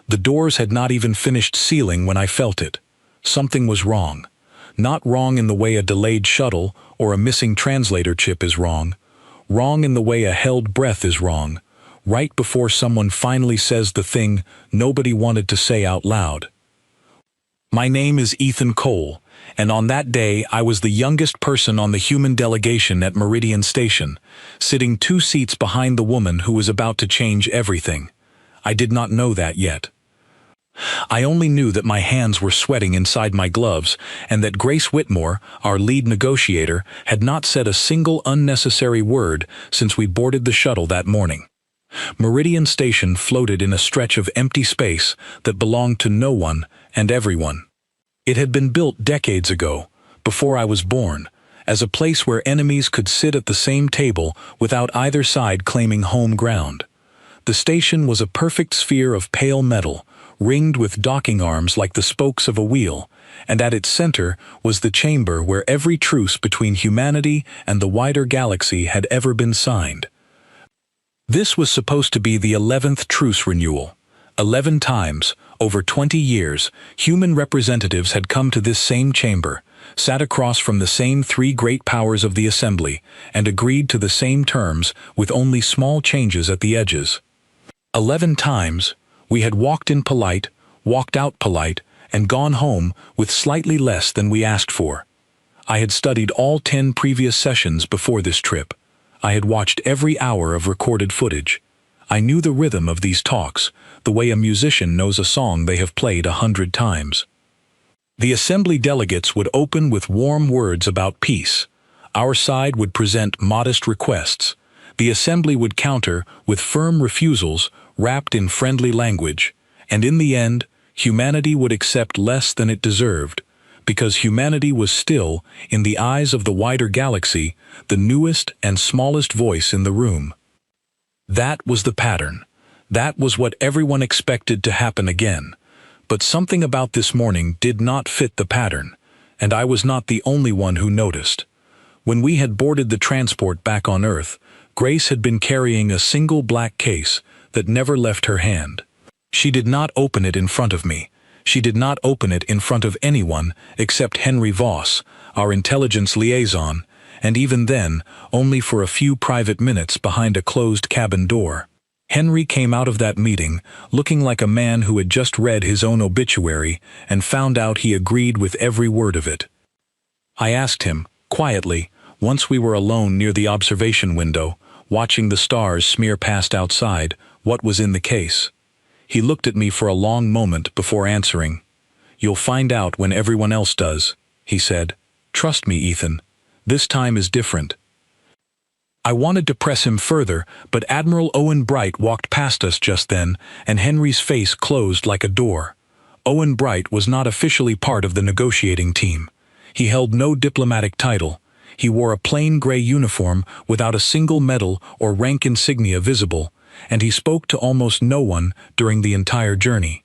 The doors had not even finished sealing when I felt it. Something was wrong. Not wrong in the way a delayed shuttle or a missing translator chip is wrong. Wrong in the way a held breath is wrong. Right before someone finally says the thing nobody wanted to say out loud. My name is Ethan Cole, and on that day I was the youngest person on the human delegation at Meridian Station, sitting 2 seats behind the woman who was about to change everything. I did not know that yet. I only knew that my hands were sweating inside my gloves and that Grace Whitmore, our lead negotiator, had not said a single unnecessary word since we boarded the shuttle that morning. Meridian Station floated in a stretch of empty space that belonged to no one and everyone. It had been built decades ago, before I was born, as a place where enemies could sit at the same table without either side claiming home ground. The station was a perfect sphere of pale metal, ringed with docking arms like the spokes of a wheel, and at its center was the chamber where every truce between humanity and the wider galaxy had ever been signed. This was supposed to be the 11th truce renewal. 11 times, over 20 years, human representatives had come to this same chamber, sat across from the same 3 great powers of the Assembly, and agreed to the same terms with only small changes at the edges. 11 times, we had walked in polite, walked out polite, and gone home with slightly less than we asked for. I had studied all 10 previous sessions before this trip. I had watched every hour of recorded footage. I knew the rhythm of these talks, the way a musician knows a song they have played 100 times. The Assembly delegates would open with warm words about peace. Our side would present modest requests. The Assembly would counter with firm refusals wrapped in friendly language, and in the end, humanity would accept less than it deserved, because humanity was still, in the eyes of the wider galaxy, the newest and smallest voice in the room. That was the pattern. That was what everyone expected to happen again. But something about this morning did not fit the pattern, and I was not the only one who noticed. When we had boarded the transport back on Earth, Grace had been carrying a single black case that never left her hand. She did not open it in front of me. She did not open it in front of anyone except Henry Voss, our intelligence liaison, and even then, only for a few private minutes behind a closed cabin door. Henry came out of that meeting looking like a man who had just read his own obituary and found out he agreed with every word of it. I asked him, quietly, once we were alone near the observation window, watching the stars smear past outside, what was in the case. He looked at me for a long moment before answering. "You'll find out when everyone else does," he said. "Trust me, Ethan. This time is different." I wanted to press him further, but Admiral Owen Bright walked past us just then, and Henry's face closed like a door. Owen Bright was not officially part of the negotiating team. He held no diplomatic title. He wore a plain gray uniform without a single medal or rank insignia visible, and he spoke to almost no one during the entire journey.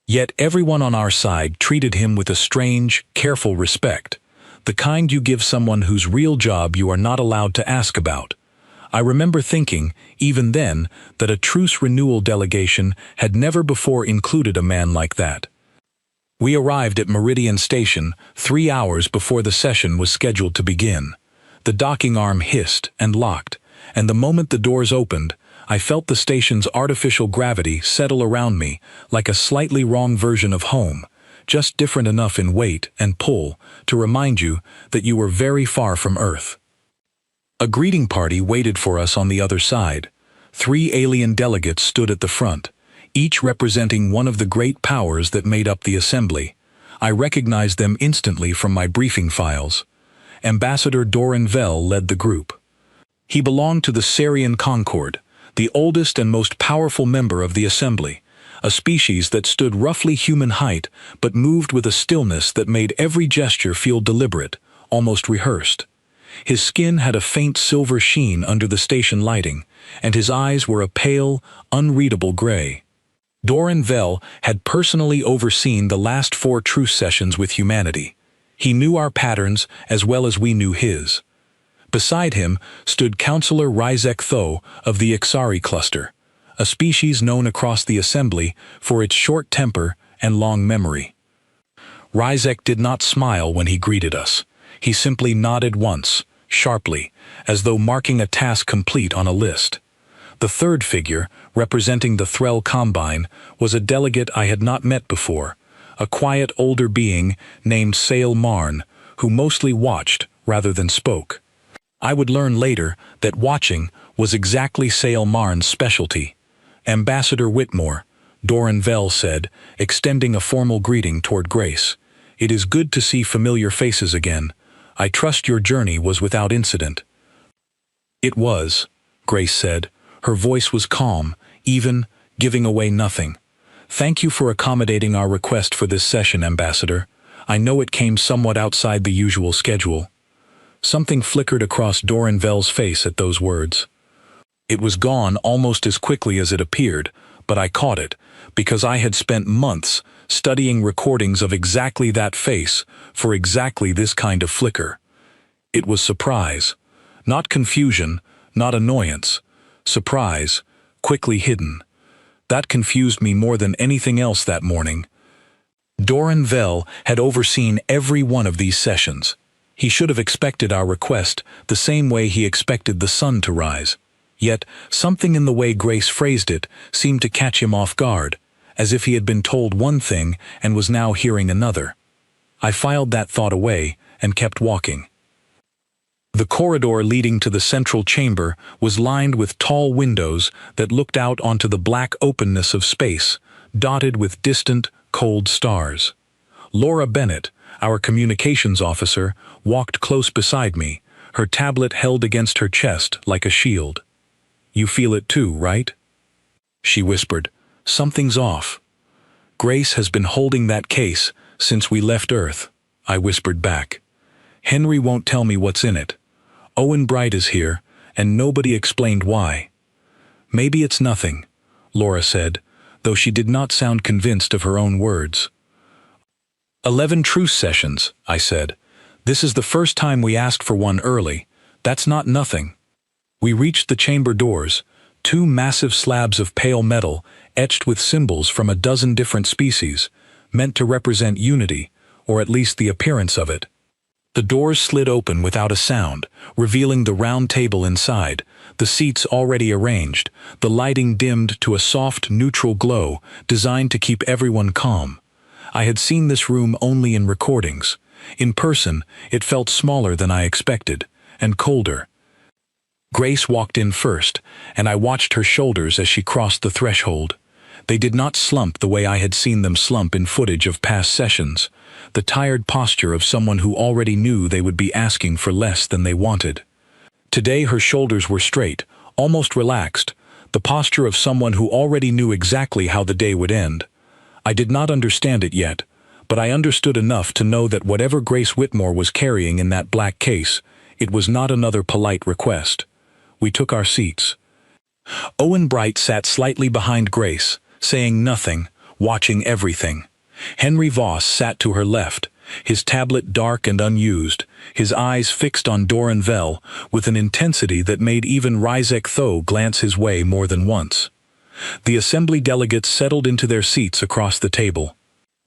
Yet everyone on our side treated him with a strange, careful respect, the kind you give someone whose real job you are not allowed to ask about. I remember thinking, even then, that a truce renewal delegation had never before included a man like that. We arrived at Meridian Station 3 hours before the session was scheduled to begin. The docking arm hissed and locked, and the moment the doors opened, I felt the station's artificial gravity settle around me like a slightly wrong version of home, just different enough in weight and pull to remind you that you were very far from Earth. A greeting party waited for us on the other side. 3 alien delegates stood at the front, each representing one of the great powers that made up the Assembly. I recognized them instantly from my briefing files. Ambassador Doran Vell led the group. He belonged to the Sarian Concord, the oldest and most powerful member of the Assembly, a species that stood roughly human height but moved with a stillness that made every gesture feel deliberate, almost rehearsed. His skin had a faint silver sheen under the station lighting, and his eyes were a pale, unreadable gray. Doran Vell had personally overseen the last 4 truce sessions with humanity. He knew our patterns as well as we knew his. Beside him stood Counselor Rizek Tho of the Ixari cluster, a species known across the assembly for its short temper and long memory. Ryzek did not smile when he greeted us. He simply nodded once, sharply, as though marking a task complete on a list. The third figure, representing the Threll Combine, was a delegate I had not met before, a quiet older being named Sale Marn, who mostly watched rather than spoke. I would learn later that watching was exactly Sale Marn's specialty. Ambassador Whitmore, Doran Vell said, extending a formal greeting toward Grace. It is good to see familiar faces again. I trust your journey was without incident. It was, Grace said. Her voice was calm, even, giving away nothing. Thank you for accommodating our request for this session, Ambassador. I know it came somewhat outside the usual schedule. Something flickered across Doran Vell's face at those words. It was gone almost as quickly as it appeared, but I caught it, because I had spent months studying recordings of exactly that face for exactly this kind of flicker. It was surprise. Not confusion, not annoyance. Surprise, quickly hidden. That confused me more than anything else that morning. Doran Vell had overseen every one of these sessions. He should have expected our request the same way he expected the sun to rise. Yet, something in the way Grace phrased it seemed to catch him off guard, as if he had been told one thing and was now hearing another. I filed that thought away and kept walking. The corridor leading to the central chamber was lined with tall windows that looked out onto the black openness of space, dotted with distant, cold stars. Laura Bennett, our communications officer, walked close beside me, her tablet held against her chest like a shield. You feel it too, right? She whispered. Something's off. Grace has been holding that case since we left Earth, I whispered back. Henry won't tell me what's in it. Owen Bright is here, and nobody explained why. Maybe it's nothing, Laura said, though she did not sound convinced of her own words. 11 truce sessions, I said. This is the first time we asked for one early. That's not nothing. We reached the chamber doors, 2 massive slabs of pale metal etched with symbols from a dozen different species, meant to represent unity, or at least the appearance of it. The doors slid open without a sound, revealing the round table inside, the seats already arranged, the lighting dimmed to a soft, neutral glow designed to keep everyone calm. I had seen this room only in recordings. In person, it felt smaller than I expected, and colder. Grace walked in first, and I watched her shoulders as she crossed the threshold. They did not slump the way I had seen them slump in footage of past sessions, the tired posture of someone who already knew they would be asking for less than they wanted. Today her shoulders were straight, almost relaxed, the posture of someone who already knew exactly how the day would end. I did not understand it yet, but I understood enough to know that whatever Grace Whitmore was carrying in that black case, it was not another polite request. We took our seats. Owen Bright sat slightly behind Grace, saying nothing, watching everything. Henry Voss sat to her left, his tablet dark and unused, his eyes fixed on Doran Vell with an intensity that made even Ryzek Tho glance his way more than once. The assembly delegates settled into their seats across the table.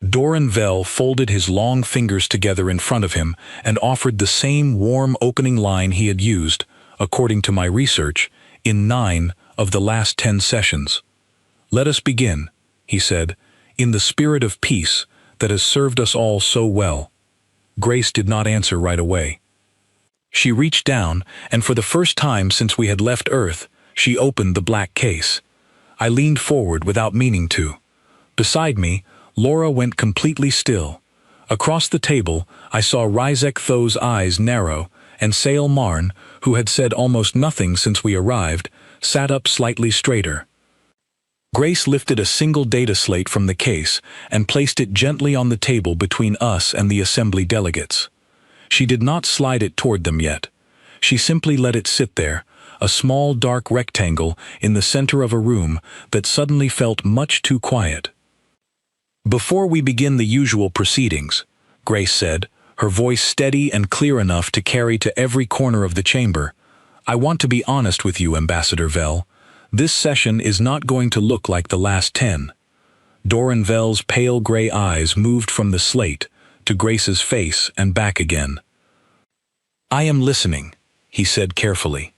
Doran Vell folded his long fingers together in front of him and offered the same warm opening line he had used, according to my research, in 9 of the last 10 sessions. Let us begin, he said, in the spirit of peace that has served us all so well. Grace did not answer right away. She reached down, and for the first time since we had left Earth, she opened the black case. I leaned forward without meaning to. Beside me, Laura went completely still. Across the table, I saw Ryzek Tho's eyes narrow, and Sale Marn, who had said almost nothing since we arrived, sat up slightly straighter. Grace lifted a single data slate from the case and placed it gently on the table between us and the assembly delegates. She did not slide it toward them yet. She simply let it sit there, a small dark rectangle in the center of a room that suddenly felt much too quiet. Before we begin the usual proceedings, Grace said, her voice steady and clear enough to carry to every corner of the chamber, I want to be honest with you, Ambassador Vell. This session is not going to look like the last 10. Doranvel's pale gray eyes moved from the slate to Grace's face and back again. "I am listening," he said carefully.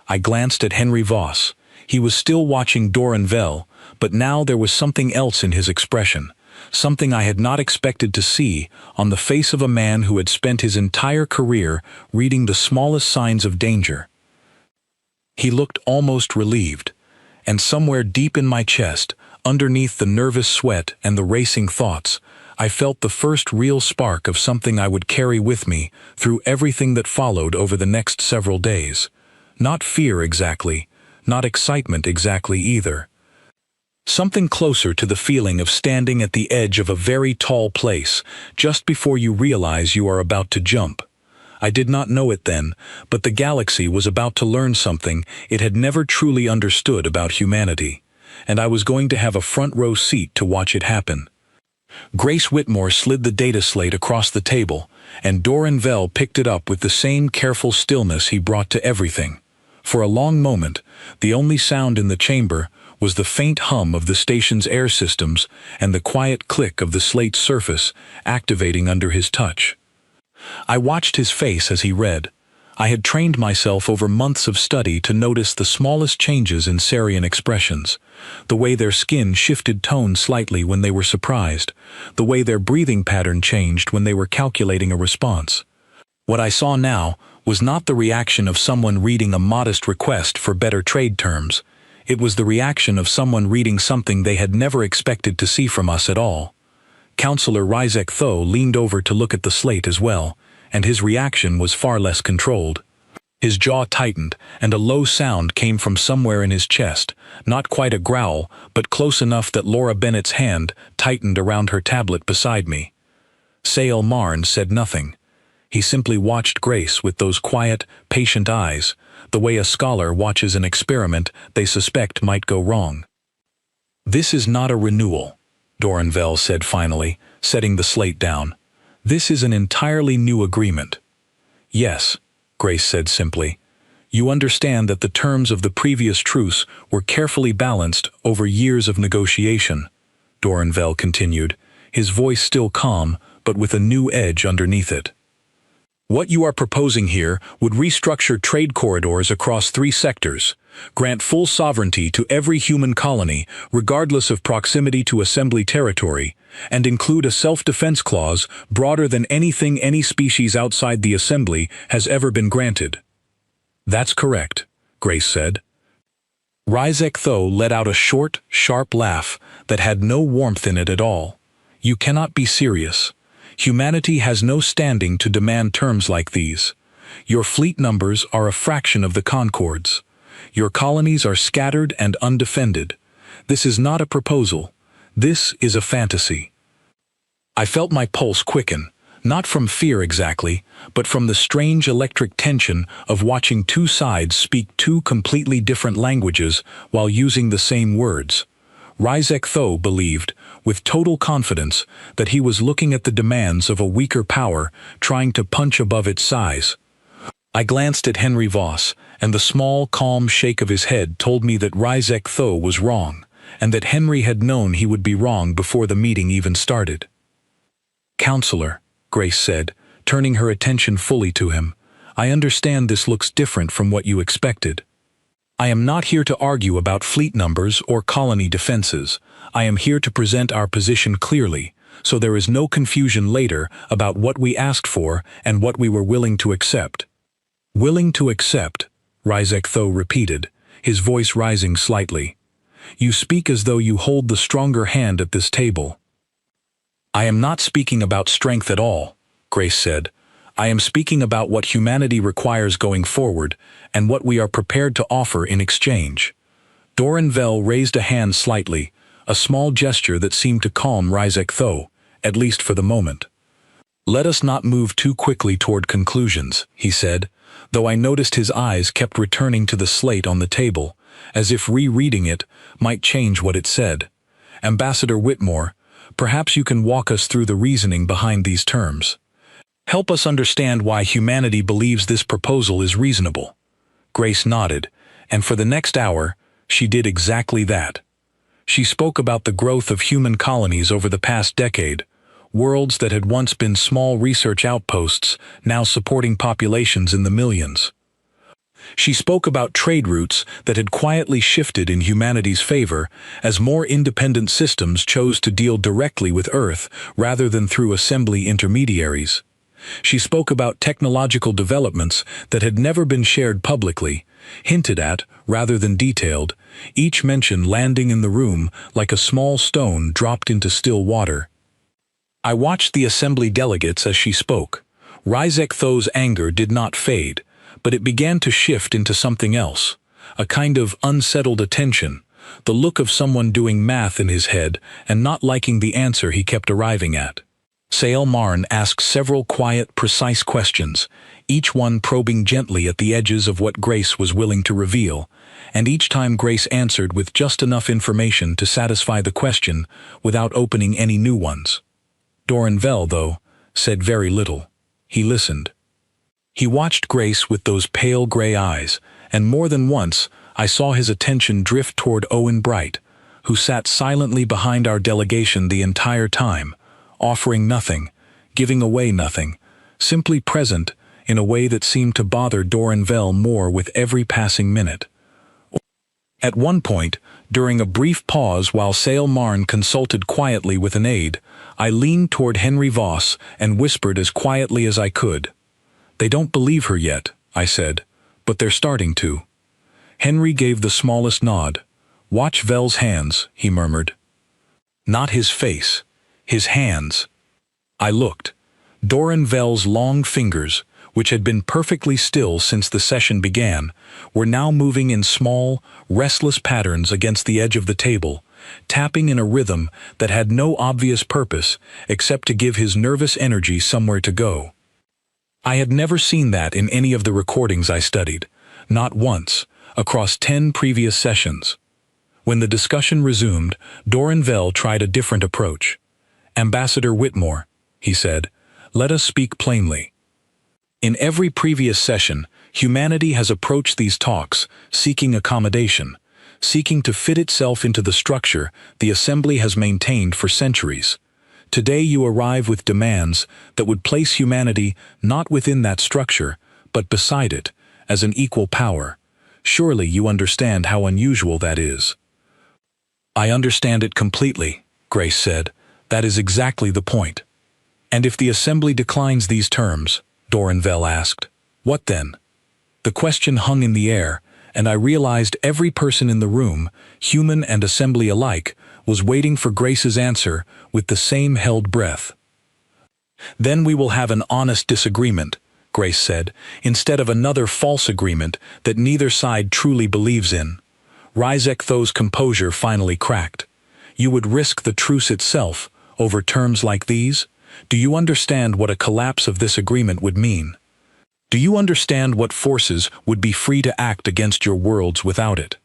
I glanced at Henry Voss. He was still watching Doranvel, but now there was something else in his expression, something I had not expected to see on the face of a man who had spent his entire career reading the smallest signs of danger. He looked almost relieved, and somewhere deep in my chest, underneath the nervous sweat and the racing thoughts, I felt the first real spark of something I would carry with me through everything that followed over the next several days. Not fear exactly, not excitement exactly either. Something closer to the feeling of standing at the edge of a very tall place, just before you realize you are about to jump. I did not know it then, but the galaxy was about to learn something it had never truly understood about humanity, and I was going to have a front row seat to watch it happen. Grace Whitmore slid the data slate across the table, and Doranvel picked it up with the same careful stillness he brought to everything. For a long moment, the only sound in the chamber was the faint hum of the station's air systems and the quiet click of the slate's surface activating under his touch. I watched his face as he read. I had trained myself over months of study to notice the smallest changes in Sarian expressions, the way their skin shifted tone slightly when they were surprised, the way their breathing pattern changed when they were calculating a response. What I saw now was not the reaction of someone reading a modest request for better trade terms. It was the reaction of someone reading something they had never expected to see from us at all. Counselor Rizek Tho leaned over to look at the slate as well, and his reaction was far less controlled. His jaw tightened, and a low sound came from somewhere in his chest, not quite a growl, but close enough that Laura Bennett's hand tightened around her tablet beside me. Sael Marn said nothing. He simply watched Grace with those quiet, patient eyes, the way a scholar watches an experiment they suspect might go wrong. "This is not a renewal," Doranvel said finally, setting the slate down. "This is an entirely new agreement." "Yes," Grace said simply. "You understand that the terms of the previous truce were carefully balanced over years of negotiation," Doranvel continued, his voice still calm, but with a new edge underneath it. "What you are proposing here would restructure trade corridors across 3 sectors, grant full sovereignty to every human colony, regardless of proximity to assembly territory, and include a self-defense clause broader than anything any species outside the assembly has ever been granted." "That's correct," Grace said. Rizek Tho let out a short, sharp laugh that had no warmth in it at all. "You cannot be serious. Humanity has no standing to demand terms like these. Your fleet numbers are a fraction of the Concord's. Your colonies are scattered and undefended. This is not a proposal. This is a fantasy." I felt my pulse quicken, not from fear exactly, but from the strange electric tension of watching 2 sides speak 2 completely different languages while using the same words. Rizek Tho believed, with total confidence, that he was looking at the demands of a weaker power trying to punch above its size. I glanced at Henry Voss, and the small, calm shake of his head told me that Rizek Tho was wrong, and that Henry had known he would be wrong before the meeting even started. "Counselor," Grace said, turning her attention fully to him, "I understand this looks different from what you expected. I am not here to argue about fleet numbers or colony defenses. I am here to present our position clearly, so there is no confusion later about what we asked for and what we were willing to accept." "Willing to accept," Rizek Tho repeated, his voice rising slightly. "You speak as though you hold the stronger hand at this table." "I am not speaking about strength at all," Grace said. "I am speaking about what humanity requires going forward and what we are prepared to offer in exchange." Doranvel raised a hand slightly, a small gesture that seemed to calm Rizek Tho, at least for the moment. "Let us not move too quickly toward conclusions," he said, though I noticed his eyes kept returning to the slate on the table, as if rereading it might change what it said. "Ambassador Whitmore, perhaps you can walk us through the reasoning behind these terms. Help us understand why humanity believes this proposal is reasonable." Grace nodded, and for the next hour, She did exactly that. She spoke about the growth of human colonies over the past decade, worlds that had once been small research outposts, now supporting populations in the millions. She spoke about trade routes that had quietly shifted in humanity's favor as more independent systems chose to deal directly with Earth rather than through assembly intermediaries. She spoke about technological developments that had never been shared publicly, hinted at rather than detailed, each mention landing in the room like a small stone dropped into still water. I watched the assembly delegates as she spoke. Rizek Tho's anger did not fade, but it began to shift into something else, a kind of unsettled attention, the look of someone doing math in his head and not liking the answer he kept arriving at. Sael Marn asked several quiet, precise questions, each one probing gently at the edges of what Grace was willing to reveal, and each time Grace answered with just enough information to satisfy the question without opening any new ones. Doran Vel, though, said very little. He listened. He watched Grace with those pale gray eyes, and more than once I saw his attention drift toward Owen Bright, who sat silently behind our delegation the entire time, offering nothing, giving away nothing, simply present in a way that seemed to bother Doran Vel more with every passing minute. At one point, during a brief pause while Sael Marn consulted quietly with an aide, I leaned toward Henry Voss and whispered as quietly as I could. "They don't believe her yet," I said, "but they're starting to." Henry gave the smallest nod. "Watch Vel's hands," he murmured. Not his face, his hands. I looked. Doran Vel's long fingers, which had been perfectly still since the session began, were now moving in small, restless patterns against the edge of the table, tapping in a rhythm that had no obvious purpose except to give his nervous energy somewhere to go. I had never seen that in any of the recordings I studied, not once, across 10 previous sessions. When the discussion resumed, Doran Vel tried a different approach. "Ambassador Whitmore," he said, "let us speak plainly. In every previous session, humanity has approached these talks, seeking accommodation, seeking to fit itself into the structure the Assembly has maintained for centuries. Today you arrive with demands that would place humanity not within that structure, but beside it, as an equal power. Surely you understand how unusual that is." "I understand it completely," Grace said. "That is exactly the point." "And if the Assembly declines these terms," Doran Vel asked, "what then?" The question hung in the air, and I realized every person in the room, human and Assembly alike, was waiting for Grace's answer with the same held breath. "Then we will have an honest disagreement," Grace said, "instead of another false agreement that neither side truly believes in." Rizek Tho's composure finally cracked. "You would risk the truce itself over terms like these? Do you understand what a collapse of this agreement would mean? Do you understand what forces would be free to act against your worlds without it?"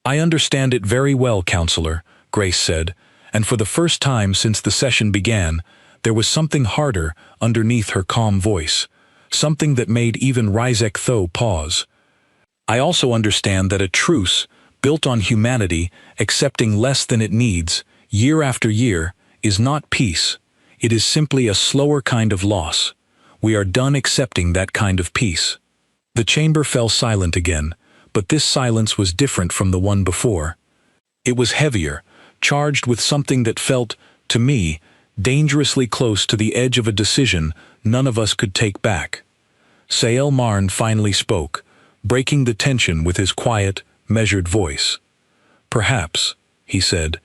"I understand it very well, Counselor," Grace said, and for the first time since the session began, there was something harder underneath her calm voice, something that made even Rizek Tho pause. "I also understand that a truce, built on humanity accepting less than it needs, year after year, is not peace. It is simply a slower kind of loss. We are done accepting that kind of peace." The chamber fell silent again, but this silence was different from the one before. It was heavier, charged with something that felt, to me, dangerously close to the edge of a decision none of us could take back. Sael Marn finally spoke, breaking the tension with his quiet, measured voice. "Perhaps," he said,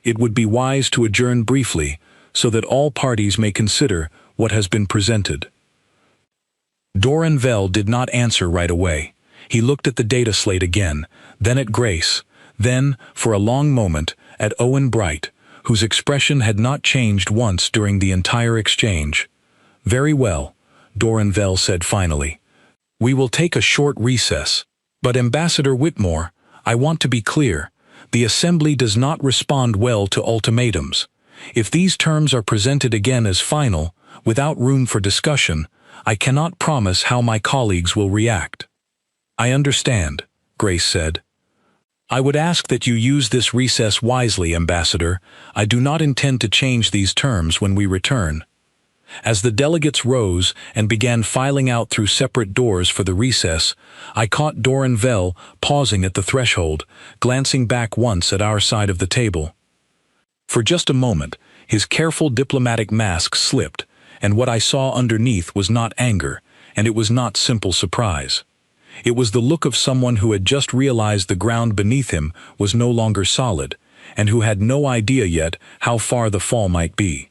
"it would be wise to adjourn briefly so that all parties may consider what has been presented." Doran Vel did not answer right away. He looked at the data slate again, then at Grace, then, for a long moment, at Owen Bright, whose expression had not changed once during the entire exchange. "Very well," Doran Vel said finally. "We will take a short recess. But Ambassador Whitmore, I want to be clear. The Assembly does not respond well to ultimatums. If these terms are presented again as final, without room for discussion, I cannot promise how my colleagues will react." "I understand," Grace said. I would ask that you use this recess wisely, Ambassador. I do not intend to change these terms when we return. As the delegates rose and began filing out through separate doors for the recess, I caught Doran Vell pausing at the threshold, glancing back once at our side of the table. For just a moment, his careful diplomatic mask slipped, and what I saw underneath was not anger, and it was not simple surprise. It was the look of someone who had just realized the ground beneath him was no longer solid, and who had no idea yet how far the fall might be.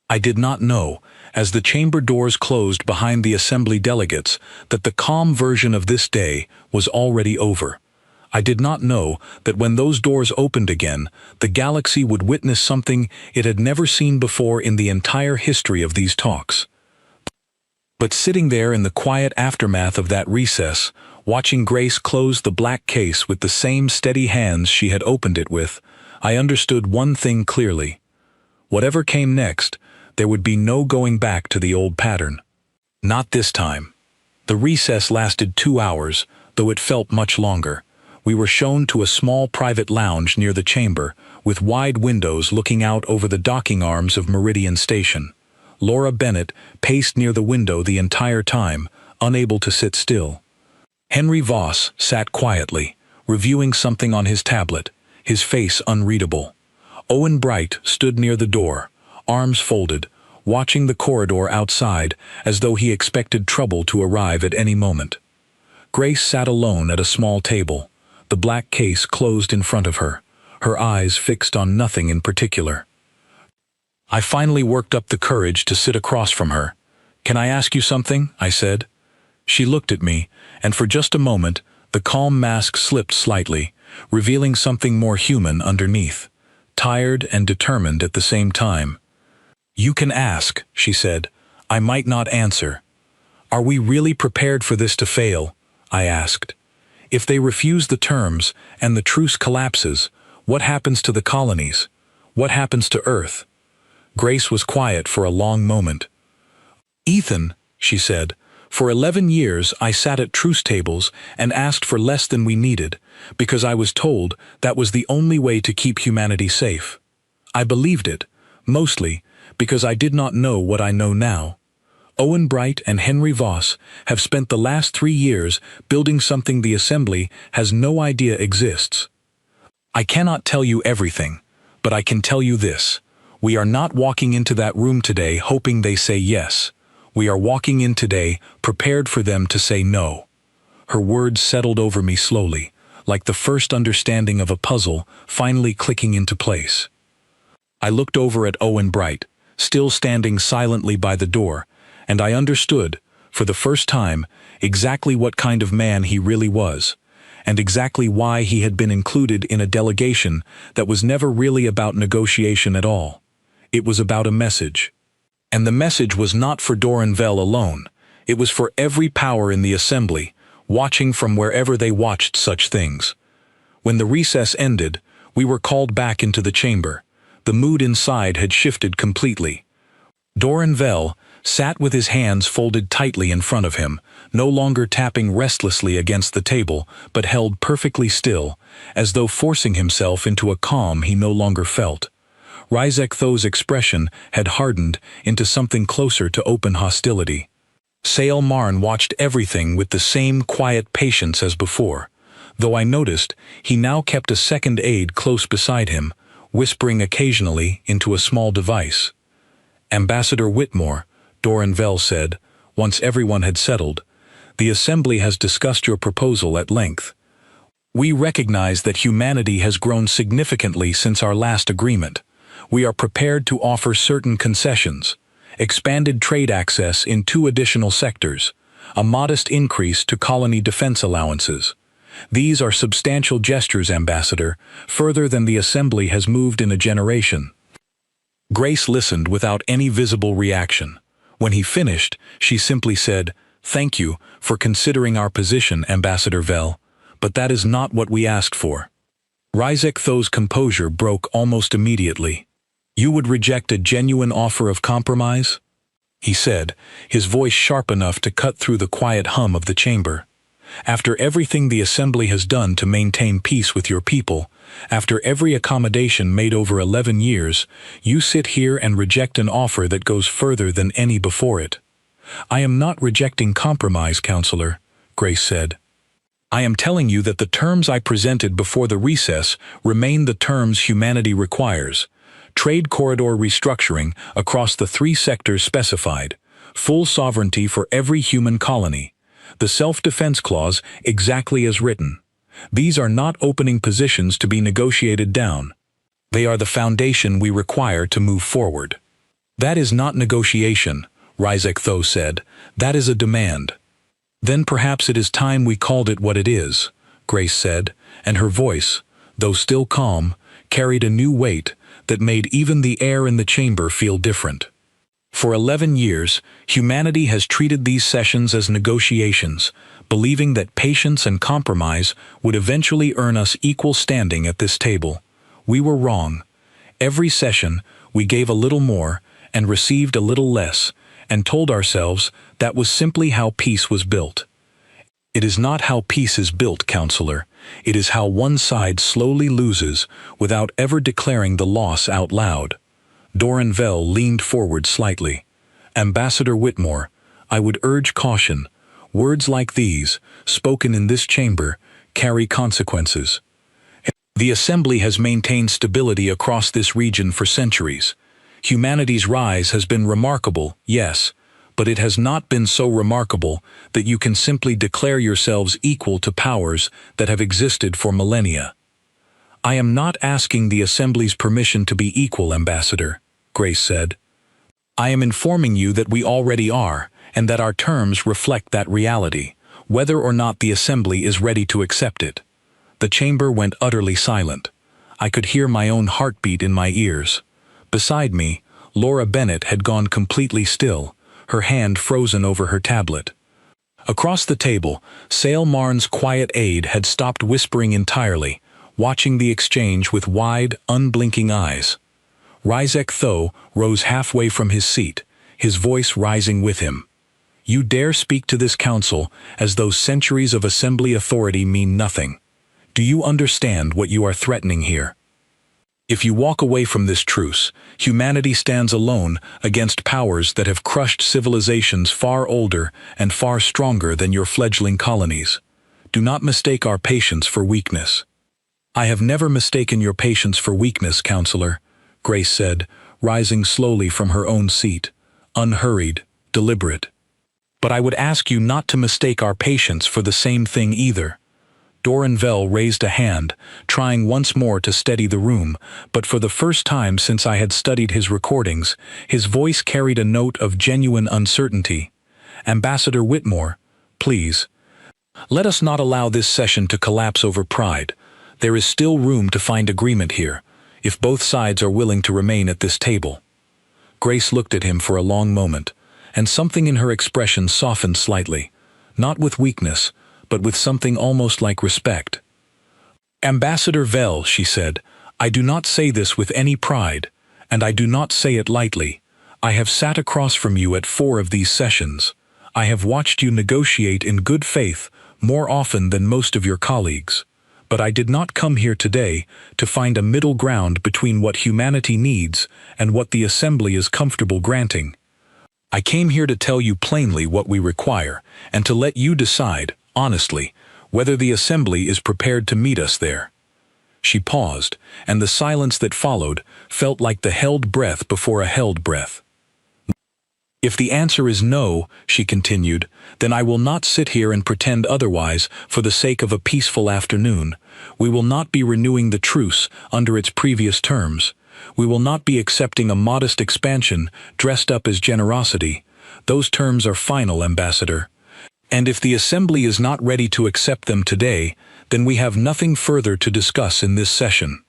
I did not know, as the chamber doors closed behind the assembly delegates, that the calm version of this day was already over. I did not know that when those doors opened again, the galaxy would witness something it had never seen before in the entire history of these talks. But sitting there in the quiet aftermath of that recess, watching Grace close the black case with the same steady hands she had opened it with, I understood one thing clearly. Whatever came next, there would be no going back to the old pattern. Not this time. The recess lasted 2 hours, though it felt much longer. We were shown to a small private lounge near the chamber, with wide windows looking out over the docking arms of Meridian Station. Laura Bennett paced near the window the entire time, unable to sit still. Henry Voss sat quietly, reviewing something on his tablet, his face unreadable. Owen Bright stood near the door, arms folded, watching the corridor outside as though he expected trouble to arrive at any moment. Grace sat alone at a small table, the black case closed in front of her, her eyes fixed on nothing in particular. I finally worked up the courage to sit across from her. "Can I ask you something?" I said. She looked at me, and for just a moment, the calm mask slipped slightly, revealing something more human underneath, tired and determined at the same time. "You can ask," she said. "I might not answer." "Are we really prepared for this to fail?" I asked. "If they refuse the terms and the truce collapses, what happens to the colonies? What happens to Earth?" Grace was quiet for a long moment. "Ethan," she said, "for 11 years I sat at truce tables and asked for less than we needed, because I was told that was the only way to keep humanity safe. I believed it, mostly because I did not know what I know now. Owen Bright and Henry Voss have spent the last 3 years building something the Assembly has no idea exists. I cannot tell you everything, but I can tell you this. We are not walking into that room today hoping they say yes. We are walking in today prepared for them to say no." Her words settled over me slowly, like the first understanding of a puzzle finally clicking into place. I looked over at Owen Bright, still standing silently by the door, and I understood, for the first time, exactly what kind of man he really was, and exactly why he had been included in a delegation that was never really about negotiation at all. It was about a message. And the message was not for Doran Vell alone. It was for every power in the Assembly, watching from wherever they watched such things. When the recess ended, we were called back into the chamber. The mood inside had shifted completely. Doran Vell sat with his hands folded tightly in front of him, no longer tapping restlessly against the table, but held perfectly still, as though forcing himself into a calm he no longer felt. Rysek Tho's expression had hardened into something closer to open hostility. Sale Marn watched everything with the same quiet patience as before, though I noticed he now kept a second aide close beside him, whispering occasionally into a small device. "Ambassador Whitmore," Doran Vell said, once everyone had settled, "the Assembly has discussed your proposal at length. We recognize that humanity has grown significantly since our last agreement. We are prepared to offer certain concessions, expanded trade access in 2 additional sectors, a modest increase to colony defense allowances. These are substantial gestures, Ambassador, further than the Assembly has moved in a generation." Grace listened without any visible reaction. When he finished, she simply said, "Thank you for considering our position, Ambassador Vell, but that is not what we asked for." Rysek Tho's composure broke almost immediately. "You would reject a genuine offer of compromise?" he said, his voice sharp enough to cut through the quiet hum of the chamber. After everything the Assembly has done to maintain peace with your people, after every accommodation made over 11 years, you sit here and reject an offer that goes further than any before it. I am not rejecting compromise, Counselor, Grace said. I am telling you that the terms I presented before the recess remain the terms humanity requires. Trade corridor restructuring across the 3 sectors specified. Full sovereignty for every human colony. The self-defense clause exactly as written. These are not opening positions to be negotiated down. They are the foundation we require to move forward. That is not negotiation, HFY said. That is a demand. Then perhaps it is time we called it what it is, Grace said, and her voice, though still calm, carried a new weight that made even the air in the chamber feel different. For 11 years, humanity has treated these sessions as negotiations, believing that patience and compromise would eventually earn us equal standing at this table. We were wrong. Every session, we gave a little more and received a little less, and told ourselves that was simply how peace was built. It is not how peace is built, Counselor. It is how one side slowly loses without ever declaring the loss out loud. Doranville leaned forward slightly. Ambassador Whitmore, I would urge caution. Words like these, spoken in this chamber, carry consequences. The Assembly has maintained stability across this region for centuries. Humanity's rise has been remarkable, yes, but it has not been so remarkable that you can simply declare yourselves equal to powers that have existed for millennia. I am not asking the Assembly's permission to be equal, Ambassador, Grace said. I am informing you that we already are, and that our terms reflect that reality, whether or not the Assembly is ready to accept it. The chamber went utterly silent. I could hear my own heartbeat in my ears. Beside me, Laura Bennett had gone completely still, her hand frozen over her tablet. Across the table, Sale Marne's quiet aide had stopped whispering entirely, watching the exchange with wide, unblinking eyes. HFY rose halfway from his seat, his voice rising with him. You dare speak to this council as though centuries of Assembly authority mean nothing. Do you understand what you are threatening here? If you walk away from this truce, humanity stands alone against powers that have crushed civilizations far older and far stronger than your fledgling colonies. Do not mistake our patience for weakness. I have never mistaken your patience for weakness, Counselor, Grace said, rising slowly from her own seat, unhurried, deliberate. But I would ask you not to mistake our patience for the same thing either. Doranville raised a hand, trying once more to steady the room, but for the first time since I had studied his recordings, his voice carried a note of genuine uncertainty. Ambassador Whitmore, please. Let us not allow this session to collapse over pride. There is still room to find agreement here, if both sides are willing to remain at this table. Grace looked at him for a long moment, and something in her expression softened slightly, not with weakness, but with something almost like respect. Ambassador Vell, she said, I do not say this with any pride, and I do not say it lightly. I have sat across from you at 4 of these sessions. I have watched you negotiate in good faith more often than most of your colleagues. But I did not come here today to find a middle ground between what humanity needs and what the Assembly is comfortable granting. I came here to tell you plainly what we require, and to let you decide, honestly, whether the Assembly is prepared to meet us there. She paused, and the silence that followed felt like the held breath before a held breath. If the answer is no, she continued, then I will not sit here and pretend otherwise for the sake of a peaceful afternoon. We will not be renewing the truce under its previous terms. We will not be accepting a modest expansion dressed up as generosity. Those terms are final, Ambassador. And if the Assembly is not ready to accept them today, then we have nothing further to discuss in this session.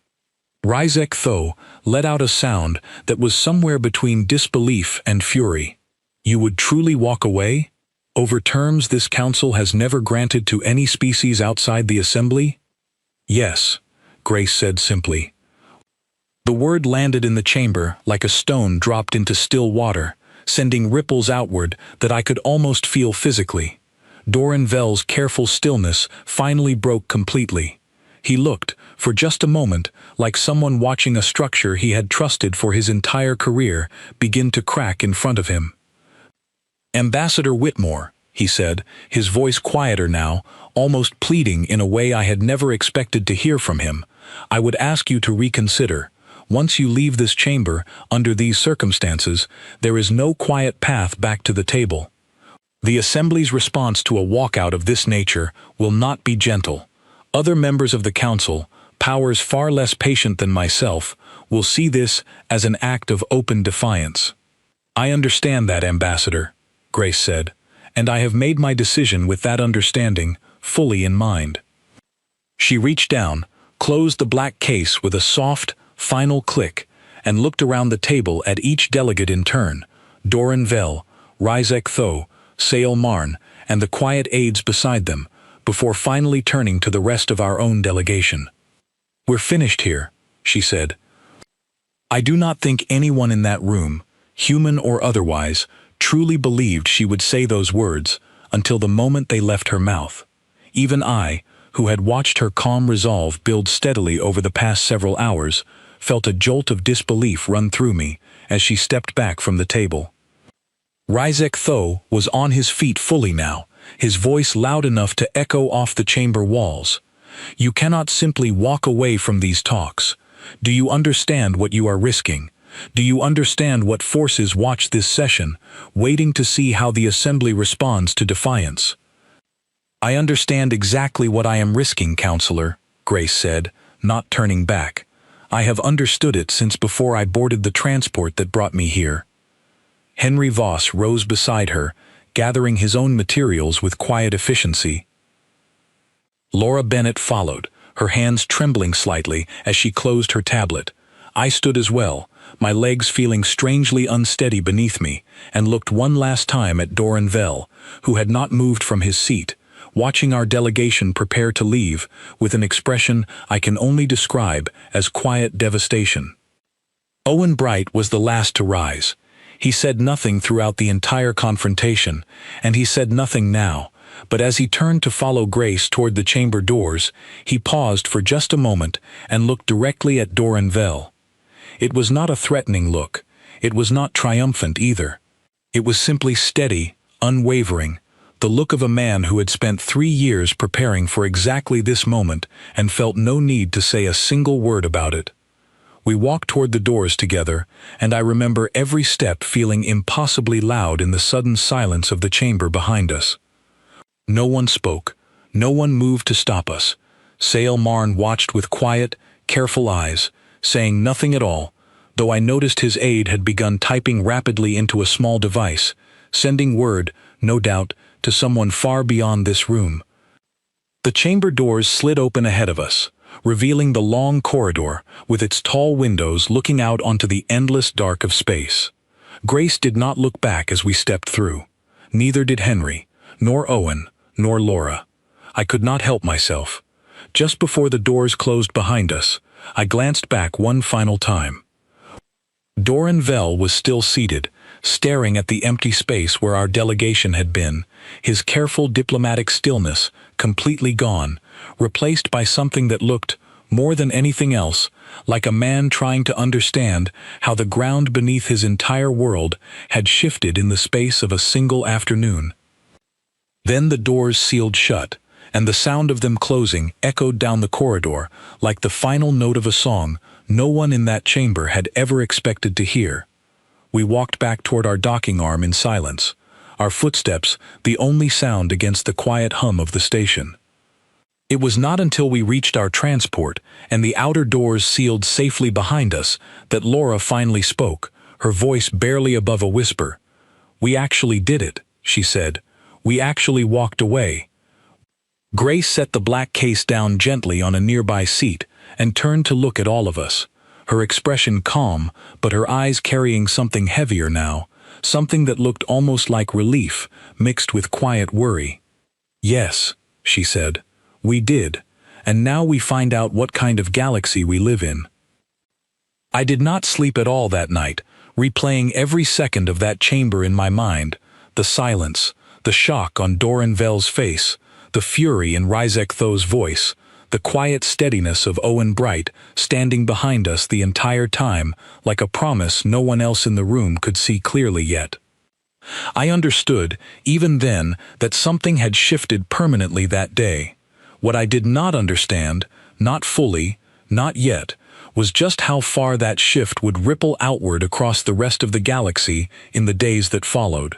HFY let out a sound that was somewhere between disbelief and fury. You would truly walk away? Over terms this council has never granted to any species outside the Assembly? Yes, Grace said simply. The word landed in the chamber like a stone dropped into still water, sending ripples outward that I could almost feel physically. Doranvel's careful stillness finally broke completely. He looked, for just a moment, like someone watching a structure he had trusted for his entire career begin to crack in front of him. "Ambassador Whitmore," he said, his voice quieter now, almost pleading in a way I had never expected to hear from him, "I would ask you to reconsider. Once you leave this chamber, under these circumstances, there is no quiet path back to the table. The Assembly's response to a walkout of this nature will not be gentle. Other members of the Council, powers far less patient than myself, will see this as an act of open defiance." "I understand that, Ambassador," Grace said, "and I have made my decision with that understanding fully in mind." She reached down, closed the black case with a soft, final click, and looked around the table at each delegate in turn, Doranvel, Rizek Tho, Sael Marn, and the quiet aides beside them, before finally turning to the rest of our own delegation. "We're finished here," she said. I do not think anyone in that room, human or otherwise, truly believed she would say those words until the moment they left her mouth. Even I, who had watched her calm resolve build steadily over the past several hours, felt a jolt of disbelief run through me as she stepped back from the table. Rizek Tho was on his feet fully now, his voice loud enough to echo off the chamber walls. "You cannot simply walk away from these talks. Do you understand what you are risking? Do you understand what forces watch this session, waiting to see how the Assembly responds to defiance?" "I understand exactly what I am risking, Counselor," Grace said, not turning back. "I have understood it since before I boarded the transport that brought me here." Henry Voss rose beside her, gathering his own materials with quiet efficiency. Laura Bennett followed, her hands trembling slightly as she closed her tablet. I stood as well, my legs feeling strangely unsteady beneath me, and looked one last time at Doranvel, who had not moved from his seat, watching our delegation prepare to leave, with an expression I can only describe as quiet devastation. Owen Bright was the last to rise. He said nothing throughout the entire confrontation, and he said nothing now, but as he turned to follow Grace toward the chamber doors, he paused for just a moment and looked directly at Doranvel. It was not a threatening look. It was not triumphant either. It was simply steady, unwavering, the look of a man who had spent 3 years preparing for exactly this moment and felt no need to say a single word about it. We walked toward the doors together, and I remember every step feeling impossibly loud in the sudden silence of the chamber behind us. No one spoke. No one moved to stop us. Sael Marn watched with quiet, careful eyes, saying nothing at all, though I noticed his aide had begun typing rapidly into a small device, sending word, no doubt, to someone far beyond this room. The chamber doors slid open ahead of us, revealing the long corridor with its tall windows looking out onto the endless dark of space. Grace did not look back as we stepped through. Neither did Henry, nor Owen, nor Laura. I could not help myself. Just before the doors closed behind us, I glanced back one final time. Doranvel was still seated, staring at the empty space where our delegation had been, his careful diplomatic stillness completely gone, replaced by something that looked, more than anything else, like a man trying to understand how the ground beneath his entire world had shifted in the space of a single afternoon. Then the doors sealed shut, and the sound of them closing echoed down the corridor like the final note of a song no one in that chamber had ever expected to hear. We walked back toward our docking arm in silence, our footsteps the only sound against the quiet hum of the station. It was not until we reached our transport and the outer doors sealed safely behind us that Laura finally spoke, her voice barely above a whisper. "We actually did it," she said. "We actually walked away." Grace set the black case down gently on a nearby seat and turned to look at all of us, her expression calm, but her eyes carrying something heavier now, something that looked almost like relief mixed with quiet worry. "Yes," she said, "we did, and now we find out what kind of galaxy we live in." I did not sleep at all that night, replaying every second of that chamber in my mind, the silence, The shock on Doran Vell's face, the fury in Rizek Tho's voice, the quiet steadiness of Owen Bright standing behind us the entire time like a promise no one else in the room could see clearly yet. I understood, even then, that something had shifted permanently that day. What I did not understand, not fully, not yet, was just how far that shift would ripple outward across the rest of the galaxy in the days that followed.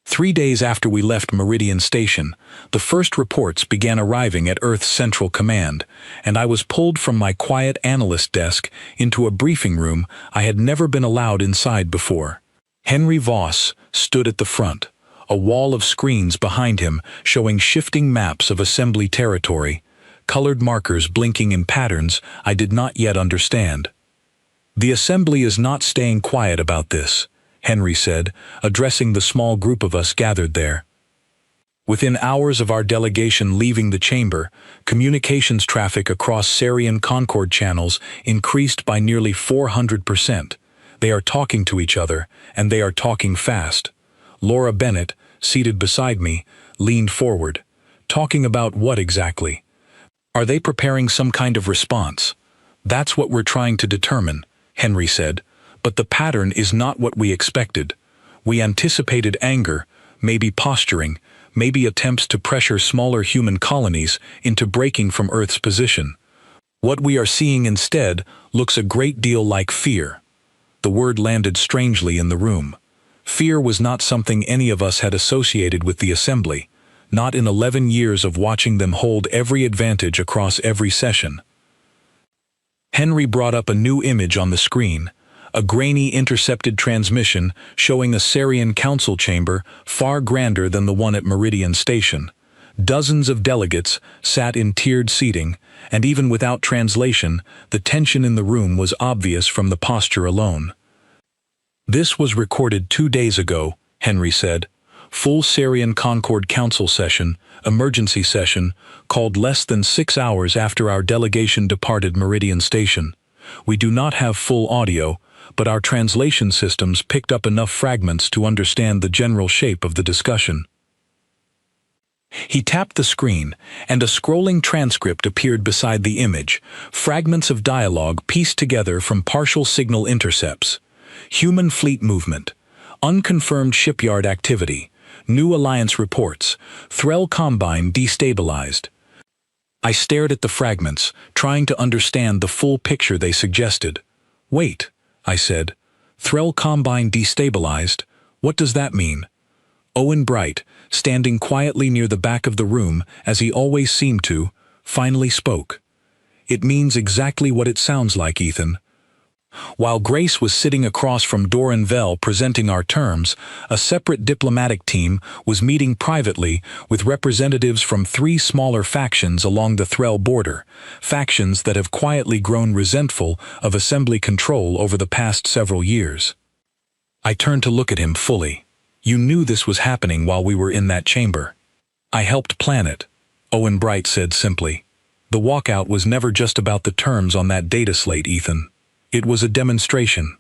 3 days after we left Meridian Station, the first reports began arriving at Earth's Central Command, and I was pulled from my quiet analyst desk into a briefing room I had never been allowed inside before. Henry Voss stood at the front, a wall of screens behind him showing shifting maps of assembly territory, colored markers blinking in patterns I did not yet understand. "The assembly is not staying quiet about this," Henry said, addressing the small group of us gathered there. Within hours of our delegation leaving the chamber, communications traffic across Sarian Concord channels increased by nearly 400%. They are talking to each other, and they are talking fast. Laura Bennett, seated beside me, leaned forward. "Talking about what exactly? Are they preparing some kind of response?" "That's what we're trying to determine," Henry said. "But the pattern is not what we expected. We anticipated anger, maybe posturing, maybe attempts to pressure smaller human colonies into breaking from Earth's position. What we are seeing instead looks a great deal like fear." The word landed strangely in the room. Fear was not something any of us had associated with the assembly, not in 11 years of watching them hold every advantage across every session. Henry brought up a new image on the screen, a grainy intercepted transmission showing a Sarian council chamber far grander than the one at Meridian Station. Dozens of delegates sat in tiered seating, and even without translation, the tension in the room was obvious from the posture alone. "This was recorded 2 days ago," Henry said. "Full Sarian Concord Council session, emergency session, called less than 6 hours after our delegation departed Meridian Station. We do not have full audio, but our translation systems picked up enough fragments to understand the general shape of the discussion." He tapped the screen, and a scrolling transcript appeared beside the image, fragments of dialogue pieced together from partial signal intercepts. Human fleet movement, unconfirmed shipyard activity, new alliance reports, Threll Combine destabilized. I stared at the fragments, trying to understand the full picture they suggested. "Wait," I said. "Threll Combine destabilized? What does that mean?" Owen Bright, standing quietly near the back of the room, as he always seemed to, finally spoke. "It means exactly what it sounds like, Ethan." While Grace was sitting across from Doran Vell presenting our terms, a separate diplomatic team was meeting privately with representatives from 3 smaller factions along the Threll border, factions that have quietly grown resentful of assembly control over the past several years. I turned to look at him fully. "You knew this was happening while we were in that chamber." "I helped plan it," Owen Bright said simply. "The walkout was never just about the terms on that data slate, Ethan. It was a demonstration.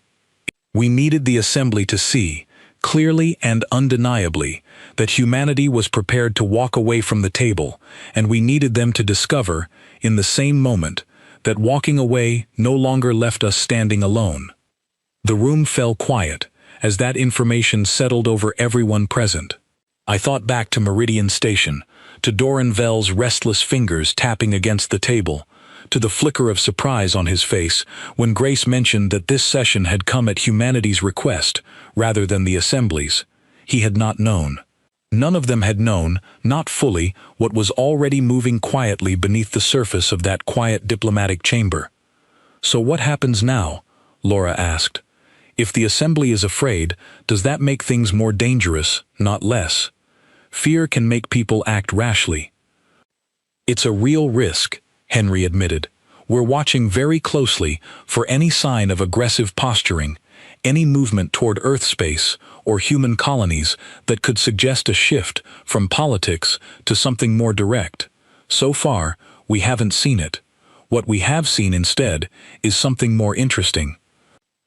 We needed the assembly to see, clearly and undeniably, that humanity was prepared to walk away from the table, and we needed them to discover, in the same moment, that walking away no longer left us standing alone." The room fell quiet, as that information settled over everyone present. I thought back to Meridian Station, to Doran Vell's restless fingers tapping against the table, to the flicker of surprise on his face when Grace mentioned that this session had come at humanity's request rather than the Assembly's. He had not known. None of them had known, not fully, what was already moving quietly beneath the surface of that quiet diplomatic chamber. "So what happens now?" Laura asked. "If the Assembly is afraid, does that make things more dangerous, not less? Fear can make people act rashly." "It's a real risk," Henry admitted. "We're watching very closely for any sign of aggressive posturing, any movement toward Earth space or human colonies that could suggest a shift from politics to something more direct. So far, we haven't seen it. What we have seen instead is something more interesting."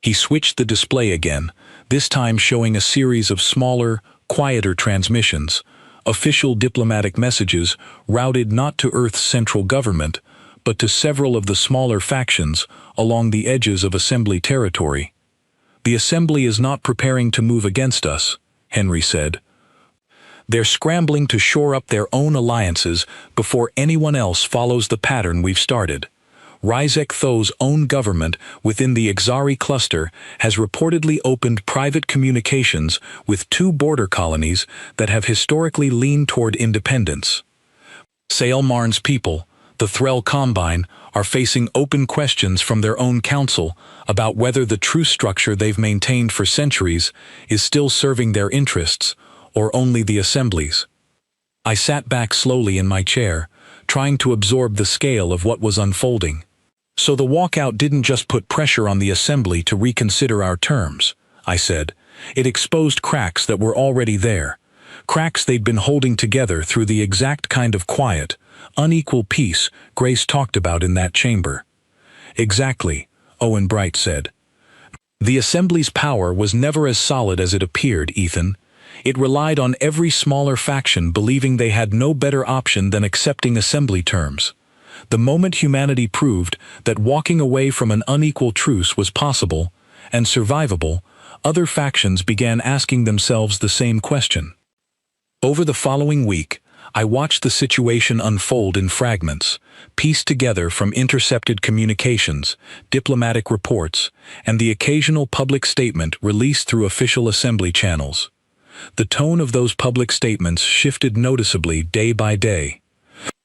He switched the display again, this time showing a series of smaller, quieter transmissions, official diplomatic messages routed not to Earth's central government, but to several of the smaller factions along the edges of Assembly territory. "The Assembly is not preparing to move against us," Henry said. "They're scrambling to shore up their own alliances before anyone else follows the pattern we've started. Rizek Tho's own government within the Ixari cluster has reportedly opened private communications with 2 border colonies that have historically leaned toward independence. Saelmarn's people, the Threll Combine, are facing open questions from their own council about whether the truce structure they've maintained for centuries is still serving their interests, or only the Assembly's." I sat back slowly in my chair, trying to absorb the scale of what was unfolding. "So the walkout didn't just put pressure on the Assembly to reconsider our terms," I said. "It exposed cracks that were already there, cracks they'd been holding together through the exact kind of quiet, unequal peace Grace talked about in that chamber." "Exactly," Owen Bright said. "The Assembly's power was never as solid as it appeared, Ethan. It relied on every smaller faction believing they had no better option than accepting Assembly terms. The moment humanity proved that walking away from an unequal truce was possible and survivable, other factions began asking themselves the same question." Over the following week, I watched the situation unfold in fragments, pieced together from intercepted communications, diplomatic reports, and the occasional public statement released through official Assembly channels. The tone of those public statements shifted noticeably day by day.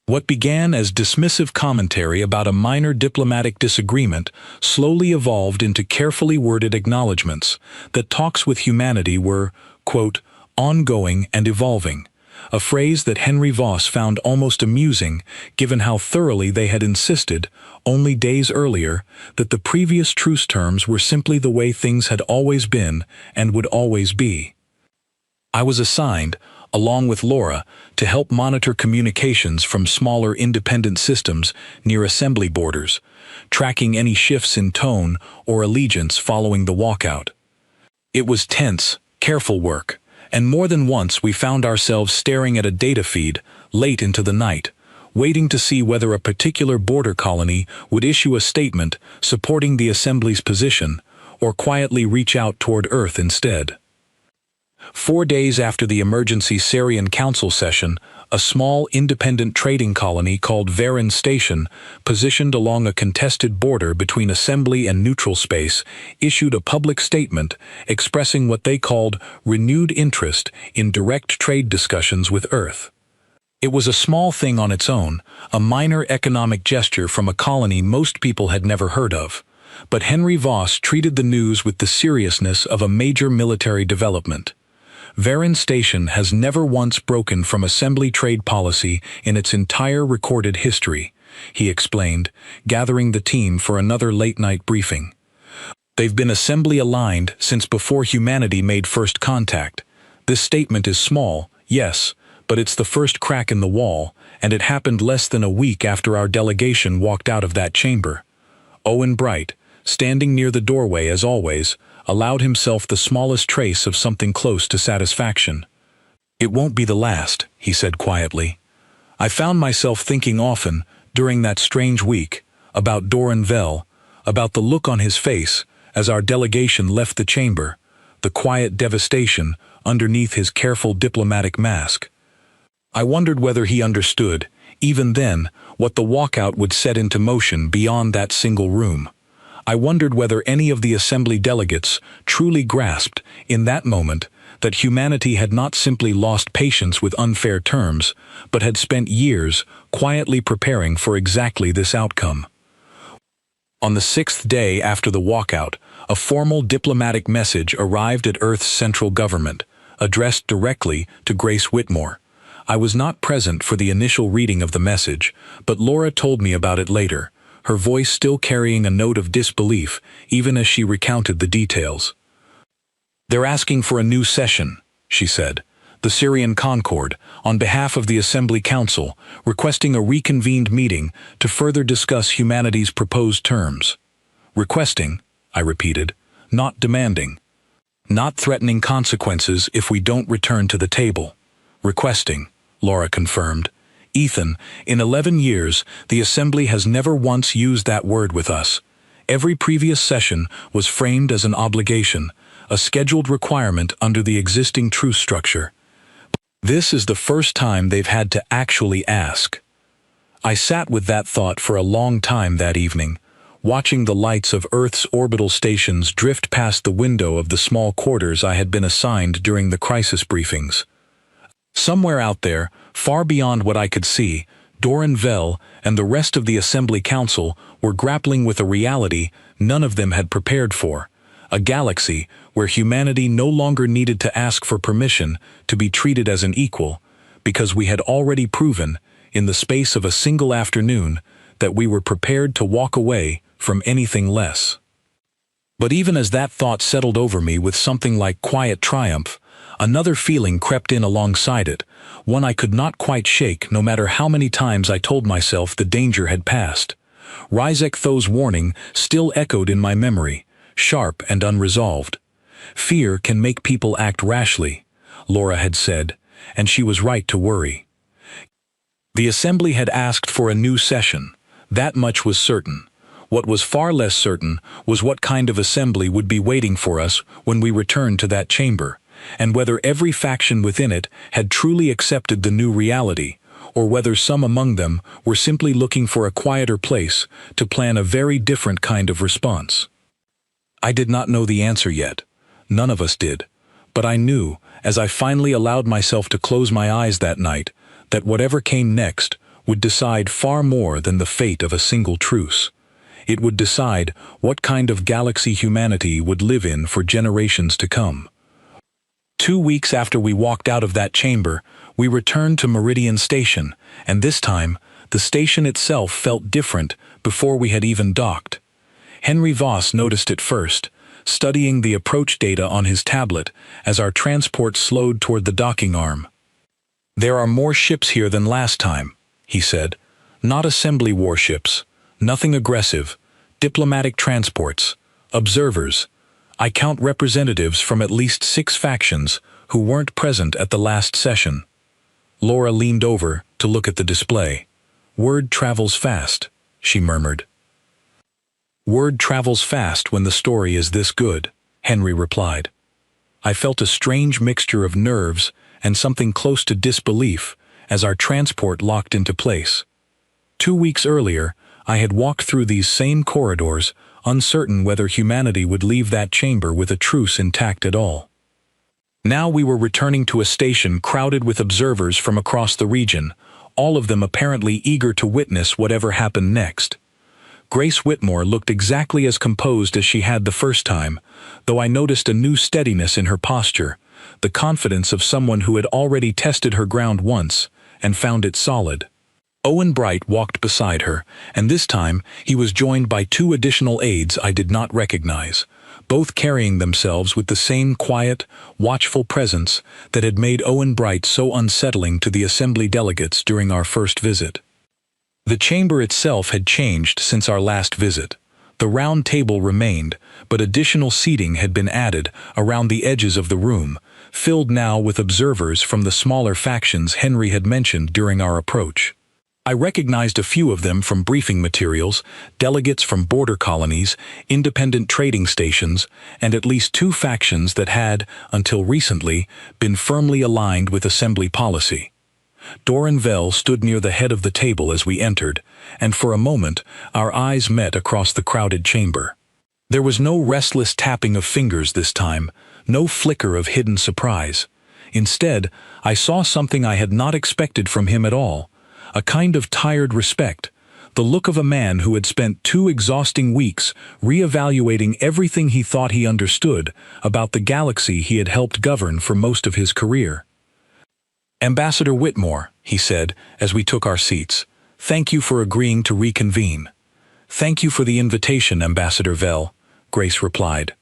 What began as dismissive commentary about a minor diplomatic disagreement slowly evolved into carefully worded acknowledgments that talks with humanity were, quote, "ongoing and evolving," a phrase that Henry Voss found almost amusing given how thoroughly they had insisted, only days earlier, that the previous truce terms were simply the way things had always been and would always be. I was assigned, along with Laura, to help monitor communications from smaller independent systems near Assembly borders, tracking any shifts in tone or allegiance following the walkout. It was tense, careful work, and more than once we found ourselves staring at a data feed late into the night, waiting to see whether a particular border colony would issue a statement supporting the Assembly's position or quietly reach out toward Earth instead. 4 days after the emergency Sarian Council session, a small independent trading colony called Varen Station, positioned along a contested border between Assembly and neutral space, issued a public statement expressing what they called renewed interest in direct trade discussions with Earth. It was a small thing on its own, a minor economic gesture from a colony most people had never heard of, but Henry Voss treated the news with the seriousness of a major military development. Varen Station has never once broken from Assembly trade policy in its entire recorded history, he explained, gathering the team for another late-night briefing. They've been Assembly aligned since before humanity made first contact. This statement is small, yes, but it's the first crack in the wall, and it happened less than a week after our delegation walked out of that chamber. Owen Bright, standing near the doorway as always, allowed himself the smallest trace of something close to satisfaction. "It won't be the last," he said quietly. "I found myself thinking often, during that strange week, about Doran Vell, about the look on his face as our delegation left the chamber, the quiet devastation underneath his careful diplomatic mask. I wondered whether he understood, even then, what the walkout would set into motion beyond that single room. I wondered whether any of the Assembly delegates truly grasped, in that moment, that humanity had not simply lost patience with unfair terms, but had spent years quietly preparing for exactly this outcome." On the 6th day after the walkout, a formal diplomatic message arrived at Earth's central government, addressed directly to Grace Whitmore. I was not present for the initial reading of the message, but Laura told me about it later, her voice still carrying a note of disbelief even as she recounted the details. "They're asking for a new session," she said, "the Syrian Concord, on behalf of the Assembly Council, requesting a reconvened meeting to further discuss humanity's proposed terms." "Requesting," I repeated, "not demanding." Not threatening consequences if we don't return to the table. Requesting, Laura confirmed. Ethan, in 11 years, the Assembly has never once used that word with us. Every previous session was framed as an obligation, a scheduled requirement under the existing truce structure. This is the first time they've had to actually ask. I sat with that thought for a long time that evening, watching the lights of Earth's orbital stations drift past the window of the small quarters I had been assigned during the crisis briefings. Somewhere out there, far beyond what I could see, Doran Vell and the rest of the Assembly Council were grappling with a reality none of them had prepared for, a galaxy where humanity no longer needed to ask for permission to be treated as an equal, because we had already proven, in the space of a single afternoon, that we were prepared to walk away from anything less. But even as that thought settled over me with something like quiet triumph, another feeling crept in alongside it, one I could not quite shake no matter how many times I told myself the danger had passed. Rizek Tho's warning still echoed in my memory, sharp and unresolved. Fear can make people act rashly, Laura had said, and she was right to worry. The Assembly had asked for a new session. That much was certain. What was far less certain was what kind of assembly would be waiting for us when we returned to that chamber, and whether every faction within it had truly accepted the new reality, or whether some among them were simply looking for a quieter place to plan a very different kind of response. I did not know the answer yet. None of us did. But I knew, as I finally allowed myself to close my eyes that night, that whatever came next would decide far more than the fate of a single truce. It would decide what kind of galaxy humanity would live in for generations to come. 2 weeks after we walked out of that chamber, we returned to Meridian Station, and this time, the station itself felt different before we had even docked. Henry Voss noticed it first, studying the approach data on his tablet as our transport slowed toward the docking arm. "There are more ships here than last time," he said. "Not assembly warships, nothing aggressive, diplomatic transports, observers. I count representatives from at least 6 factions who weren't present at the last session." Laura leaned over to look at the display. "Word travels fast," she murmured. "Word travels fast when the story is this good," Henry replied. I felt a strange mixture of nerves and something close to disbelief as our transport locked into place. 2 weeks earlier, I had walked through these same corridors, uncertain whether humanity would leave that chamber with a truce intact at all. Now we were returning to a station crowded with observers from across the region, all of them apparently eager to witness whatever happened next. Grace Whitmore looked exactly as composed as she had the first time, though I noticed a new steadiness in her posture, the confidence of someone who had already tested her ground once and found it solid. Owen Bright walked beside her, and this time he was joined by 2 additional aides I did not recognize, both carrying themselves with the same quiet, watchful presence that had made Owen Bright so unsettling to the Assembly delegates during our first visit. The chamber itself had changed since our last visit. The round table remained, but additional seating had been added around the edges of the room, filled now with observers from the smaller factions Henry had mentioned during our approach. I recognized a few of them from briefing materials, delegates from border colonies, independent trading stations, and at least 2 factions that had, until recently, been firmly aligned with Assembly policy. Doran Vell stood near the head of the table as we entered, and for a moment our eyes met across the crowded chamber. There was no restless tapping of fingers this time, no flicker of hidden surprise. Instead, I saw something I had not expected from him at all, a kind of tired respect, the look of a man who had spent 2 exhausting weeks re-evaluating everything he thought he understood about the galaxy he had helped govern for most of his career. "Ambassador Whitmore," he said as we took our seats, "thank you for agreeing to reconvene." "Thank you for the invitation, Ambassador Vell," Grace replied.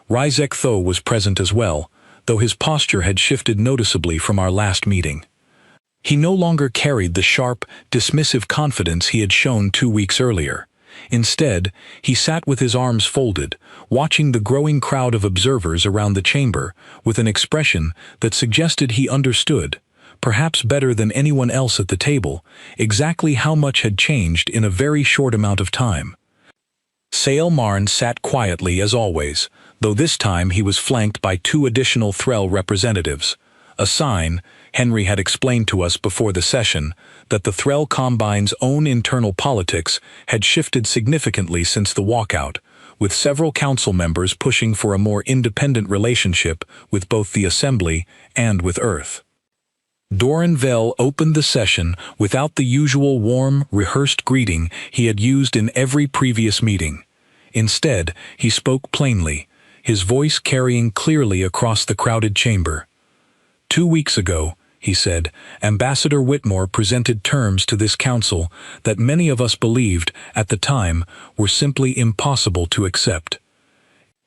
Rizek Tho was present as well, though his posture had shifted noticeably from our last meeting. He no longer carried the sharp, dismissive confidence he had shown 2 weeks earlier. Instead, he sat with his arms folded, watching the growing crowd of observers around the chamber, with an expression that suggested he understood, perhaps better than anyone else at the table, exactly how much had changed in a very short amount of time. Sale Marn sat quietly as always, though this time he was flanked by 2 additional Threll representatives, a sign, Henry had explained to us before the session, that the Threll Combine's own internal politics had shifted significantly since the walkout, with several council members pushing for a more independent relationship with both the Assembly and with Earth. Doran Vell opened the session without the usual warm, rehearsed greeting he had used in every previous meeting. Instead, he spoke plainly, his voice carrying clearly across the crowded chamber. 2 weeks ago, he said, Ambassador Whitmore presented terms to this council that many of us believed, at the time, were simply impossible to accept.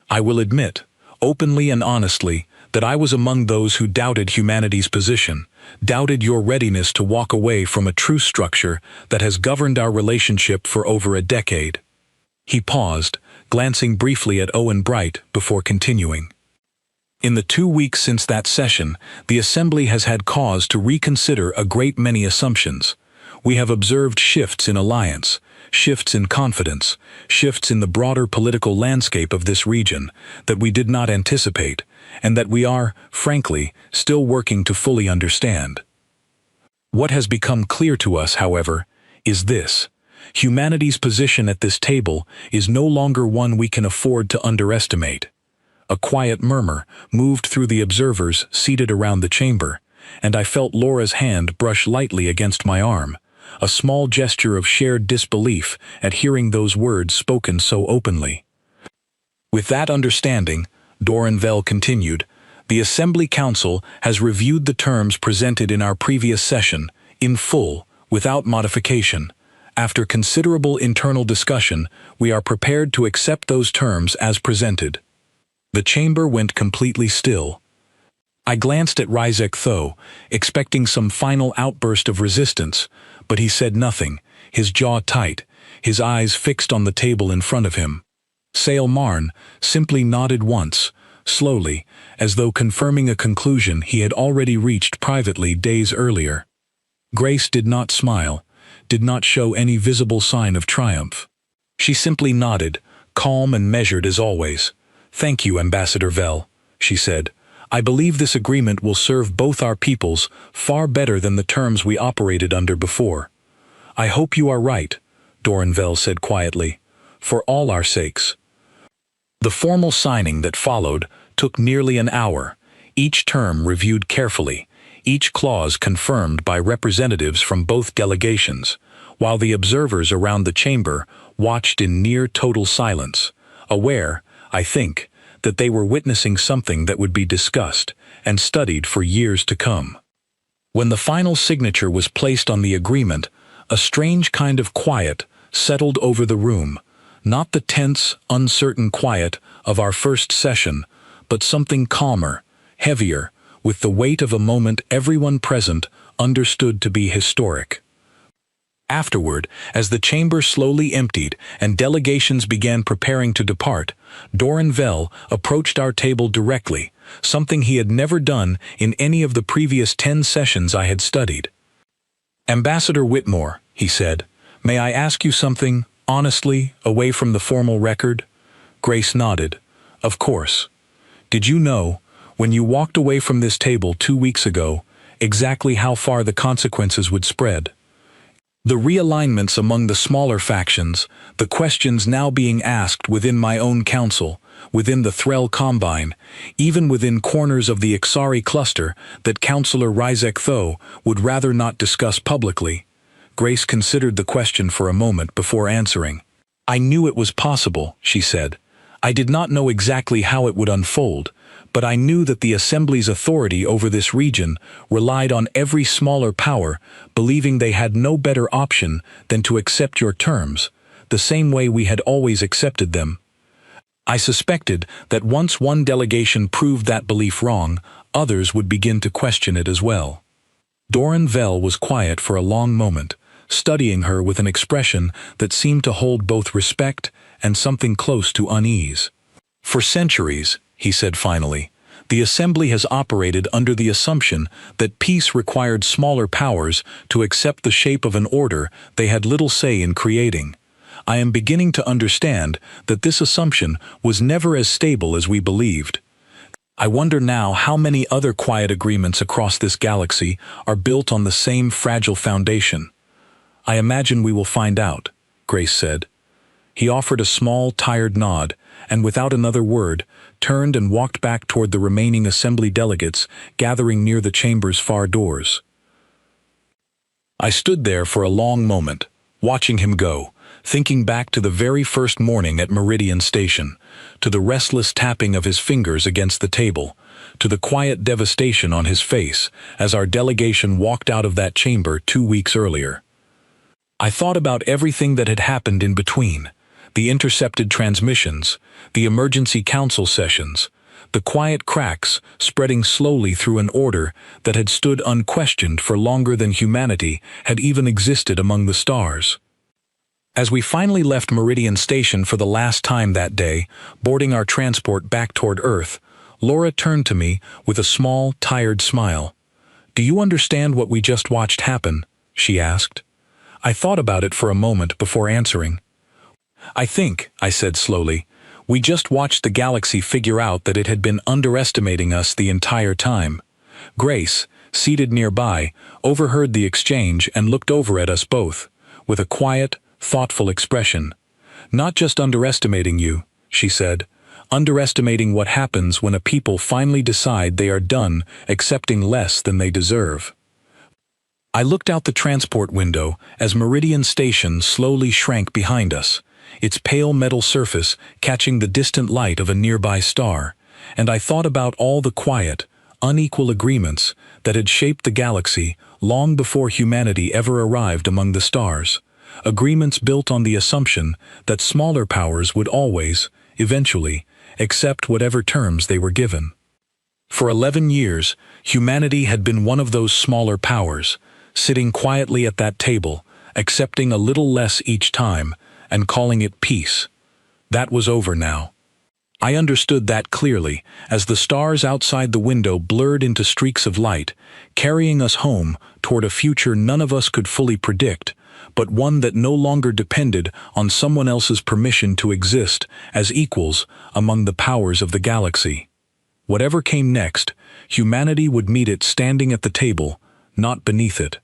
I will admit, openly and honestly, that I was among those who doubted humanity's position, doubted your readiness to walk away from a truce structure that has governed our relationship for over a decade. He paused, glancing briefly at Owen Bright before continuing. In the 2 weeks since that session, the Assembly has had cause to reconsider a great many assumptions. We have observed shifts in alliance, shifts in confidence, shifts in the broader political landscape of this region that we did not anticipate, and that we are, frankly, still working to fully understand. What has become clear to us, however, is this. Humanity's position at this table is no longer one we can afford to underestimate. A quiet murmur moved through the observers seated around the chamber, and I felt Laura's hand brush lightly against my arm, a small gesture of shared disbelief at hearing those words spoken so openly. With that understanding, Doran Vell continued, the Assembly Council has reviewed the terms presented in our previous session, in full, without modification. After considerable internal discussion, we are prepared to accept those terms as presented. The chamber went completely still. I glanced at Ryzek Tho, expecting some final outburst of resistance, but he said nothing, his jaw tight, his eyes fixed on the table in front of him. Sale Marn simply nodded once, slowly, as though confirming a conclusion he had already reached privately days earlier. Grace did not smile, did not show any visible sign of triumph. She simply nodded, calm and measured as always. Thank you, Ambassador Vell, she said. I believe this agreement will serve both our peoples far better than the terms we operated under before. I hope you are right, Doran Vell said quietly, for all our sakes. The formal signing that followed took nearly an hour, each term reviewed carefully, each clause confirmed by representatives from both delegations, while the observers around the chamber watched in near total silence, aware, I think, that they were witnessing something that would be discussed and studied for years to come. When the final signature was placed on the agreement, a strange kind of quiet settled over the room, not the tense, uncertain quiet of our first session, but something calmer, heavier, with the weight of a moment everyone present understood to be historic. Afterward, as the chamber slowly emptied and delegations began preparing to depart, Doran Vell approached our table directly, something he had never done in any of the previous 10 sessions I had studied. Ambassador Whitmore, he said, may I ask you something, honestly, away from the formal record? Grace nodded. Of course. Did you know, when you walked away from this table 2 weeks ago, exactly how far the consequences would spread? The realignments among the smaller factions, the questions now being asked within my own council, within the Threll Combine, even within corners of the Ixari cluster that Councillor Ryzek Tho would rather not discuss publicly. Grace considered the question for a moment before answering. I knew it was possible, she said. I did not know exactly how it would unfold, but I knew that the Assembly's authority over this region relied on every smaller power believing they had no better option than to accept your terms, the same way we had always accepted them. I suspected that once one delegation proved that belief wrong, others would begin to question it as well. Doran Vell was quiet for a long moment, studying her with an expression that seemed to hold both respect and something close to unease. "For centuries," he said finally, "the Assembly has operated under the assumption that peace required smaller powers to accept the shape of an order they had little say in creating. I am beginning to understand that this assumption was never as stable as we believed. I wonder now how many other quiet agreements across this galaxy are built on the same fragile foundation." "I imagine we will find out," Grace said. He offered a small, tired nod, and without another word, turned and walked back toward the remaining Assembly delegates gathering near the chamber's far doors. I stood there for a long moment, watching him go, thinking back to the very first morning at Meridian Station, to the restless tapping of his fingers against the table, to the quiet devastation on his face as our delegation walked out of that chamber 2 weeks earlier. I thought about everything that had happened in between, the intercepted transmissions, the emergency council sessions, the quiet cracks spreading slowly through an order that had stood unquestioned for longer than humanity had even existed among the stars. As we finally left Meridian Station for the last time that day, boarding our transport back toward Earth, Laura turned to me with a small, tired smile. "Do you understand what we just watched happen?" she asked. I thought about it for a moment before answering. "I think," I said slowly, "we just watched the galaxy figure out that it had been underestimating us the entire time." Grace, seated nearby, overheard the exchange and looked over at us both, with a quiet, thoughtful expression. "Not just underestimating you," she said, "underestimating what happens when a people finally decide they are done accepting less than they deserve." I looked out the transport window as Meridian Station slowly shrank behind us, its pale metal surface catching the distant light of a nearby star, and I thought about all the quiet, unequal agreements that had shaped the galaxy long before humanity ever arrived among the stars, agreements built on the assumption that smaller powers would always, eventually, accept whatever terms they were given. For 11 years, humanity had been one of those smaller powers, sitting quietly at that table, accepting a little less each time, and calling it peace. That was over now. I understood that clearly, as the stars outside the window blurred into streaks of light, carrying us home toward a future none of us could fully predict, but one that no longer depended on someone else's permission to exist as equals among the powers of the galaxy. Whatever came next, humanity would meet it standing at the table, not beneath it.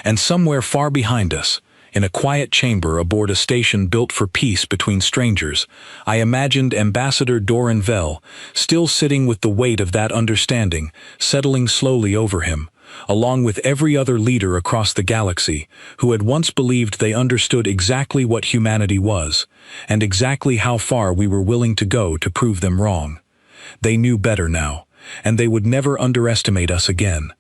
And somewhere far behind us, in a quiet chamber aboard a station built for peace between strangers, I imagined Ambassador Doran Vell, still sitting with the weight of that understanding, settling slowly over him, along with every other leader across the galaxy, who had once believed they understood exactly what humanity was, and exactly how far we were willing to go to prove them wrong. They knew better now, and they would never underestimate us again,